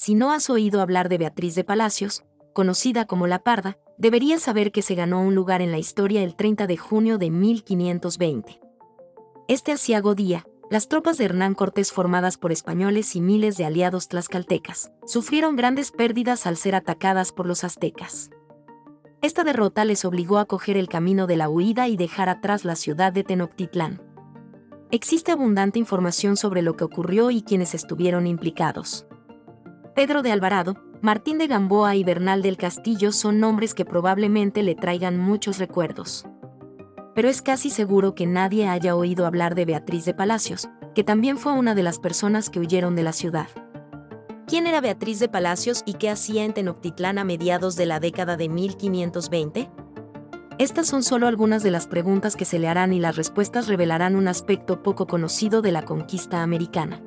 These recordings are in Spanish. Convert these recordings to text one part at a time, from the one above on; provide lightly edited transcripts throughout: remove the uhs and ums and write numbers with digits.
Si no has oído hablar de Beatriz de Palacios, conocida como La Parda, deberías saber que se ganó un lugar en la historia el 30 de junio de 1520. Este aciago día, las tropas de Hernán Cortés formadas por españoles y miles de aliados tlaxcaltecas, sufrieron grandes pérdidas al ser atacadas por los aztecas. Esta derrota les obligó a coger el camino de la huida y dejar atrás la ciudad de Tenochtitlán. Existe abundante información sobre lo que ocurrió y quienes estuvieron implicados. Pedro de Alvarado, Martín de Gamboa y Bernal del Castillo son nombres que probablemente le traigan muchos recuerdos. Pero es casi seguro que nadie haya oído hablar de Beatriz de Palacios, que también fue una de las personas que huyeron de la ciudad. ¿Quién era Beatriz de Palacios y qué hacía en Tenochtitlán a mediados de la década de 1520? Estas son solo algunas de las preguntas que se le harán y las respuestas revelarán un aspecto poco conocido de la conquista americana.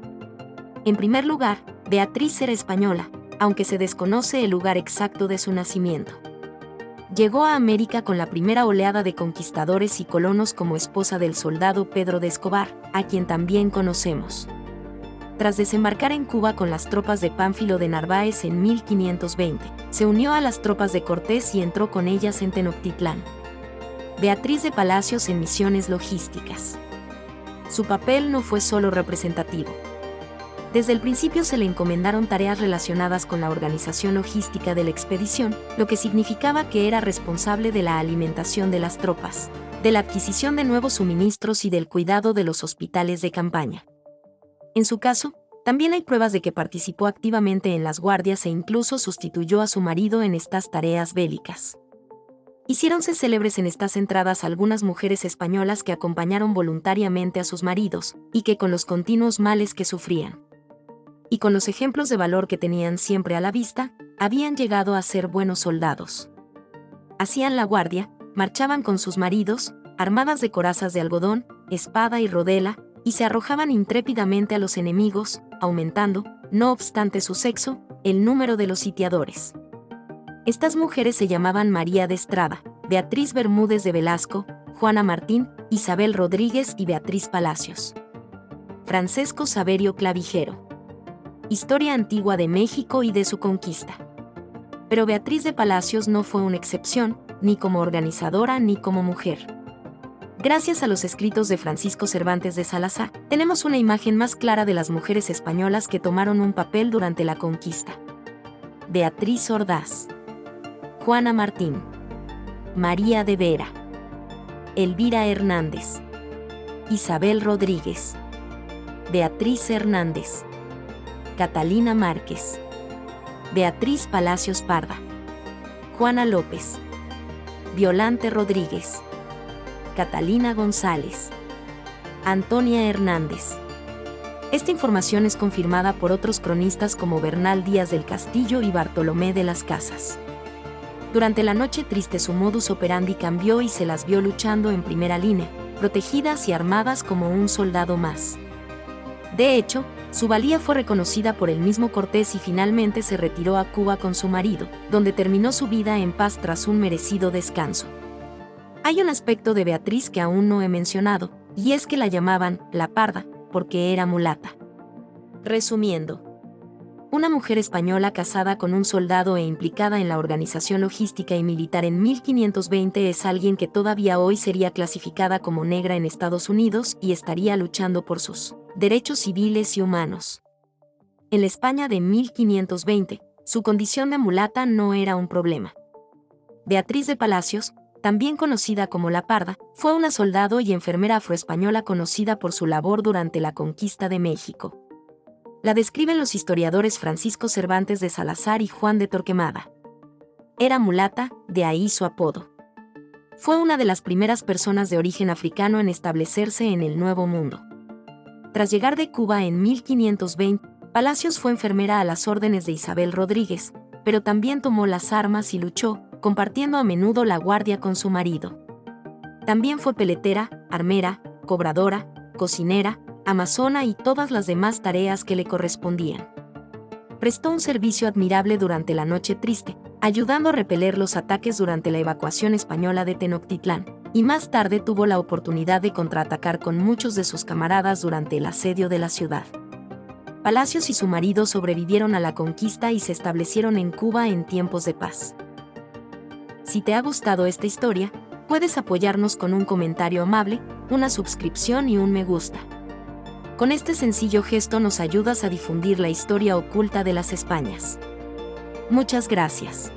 En primer lugar, Beatriz era española, aunque se desconoce el lugar exacto de su nacimiento. Llegó a América con la primera oleada de conquistadores y colonos como esposa del soldado Pedro de Escobar, a quien también conocemos. Tras desembarcar en Cuba con las tropas de Pánfilo de Narváez en 1520, se unió a las tropas de Cortés y entró con ellas en Tenochtitlán. Beatriz de Palacios en misiones logísticas. Su papel no fue solo representativo. Desde el principio se le encomendaron tareas relacionadas con la organización logística de la expedición, lo que significaba que era responsable de la alimentación de las tropas, de la adquisición de nuevos suministros y del cuidado de los hospitales de campaña. En su caso, también hay pruebas de que participó activamente en las guardias e incluso sustituyó a su marido en estas tareas bélicas. Hiciéronse célebres en estas entradas algunas mujeres españolas que acompañaron voluntariamente a sus maridos, y que con los continuos males que sufrían, y con los ejemplos de valor que tenían siempre a la vista, habían llegado a ser buenos soldados. Hacían la guardia, marchaban con sus maridos, armadas de corazas de algodón, espada y rodela, y se arrojaban intrépidamente a los enemigos, aumentando, no obstante su sexo, el número de los sitiadores. Estas mujeres se llamaban María de Estrada, Beatriz Bermúdez de Velasco, Juana Martín, Isabel Rodríguez y Beatriz Palacios. Francesco Saverio Clavijero. Historia antigua de México y de su conquista. Pero Beatriz de Palacios no fue una excepción, ni como organizadora ni como mujer. Gracias a los escritos de Francisco Cervantes de Salazar, tenemos una imagen más clara de las mujeres españolas que tomaron un papel durante la conquista. Beatriz Ordaz, Juana Martín, María de Vera, Elvira Hernández, Isabel Rodríguez, Beatriz Hernández, Catalina Márquez, Beatriz Palacios Parda, Juana López, Violante Rodríguez, Catalina González, Antonia Hernández. Esta información es confirmada por otros cronistas como Bernal Díaz del Castillo y Bartolomé de las Casas. Durante la Noche Triste su modus operandi cambió y se las vio luchando en primera línea, protegidas y armadas como un soldado más. De hecho, su valía fue reconocida por el mismo Cortés y finalmente se retiró a Cuba con su marido, donde terminó su vida en paz tras un merecido descanso. Hay un aspecto de Beatriz que aún no he mencionado, y es que la llamaban La Parda, porque era mulata. Resumiendo, una mujer española casada con un soldado e implicada en la organización logística y militar en 1520 es alguien que todavía hoy sería clasificada como negra en Estados Unidos y estaría luchando por sus derechos civiles y humanos. En la España de 1520, su condición de mulata no era un problema. Beatriz de Palacios, también conocida como La Parda, fue una soldado y enfermera afroespañola conocida por su labor durante la conquista de México. La describen los historiadores Francisco Cervantes de Salazar y Juan de Torquemada. Era mulata, de ahí su apodo. Fue una de las primeras personas de origen africano en establecerse en el Nuevo Mundo. Tras llegar de Cuba en 1520, Palacios fue enfermera a las órdenes de Isabel Rodríguez, pero también tomó las armas y luchó, compartiendo a menudo la guardia con su marido. También fue peletera, armera, cobradora, cocinera, amazona y todas las demás tareas que le correspondían. Prestó un servicio admirable durante la Noche Triste, ayudando a repeler los ataques durante la evacuación española de Tenochtitlán, y más tarde tuvo la oportunidad de contraatacar con muchos de sus camaradas durante el asedio de la ciudad. Palacios y su marido sobrevivieron a la conquista y se establecieron en Cuba en tiempos de paz. Si te ha gustado esta historia, puedes apoyarnos con un comentario amable, una suscripción y un me gusta. Con este sencillo gesto nos ayudas a difundir la historia oculta de las Españas. Muchas gracias.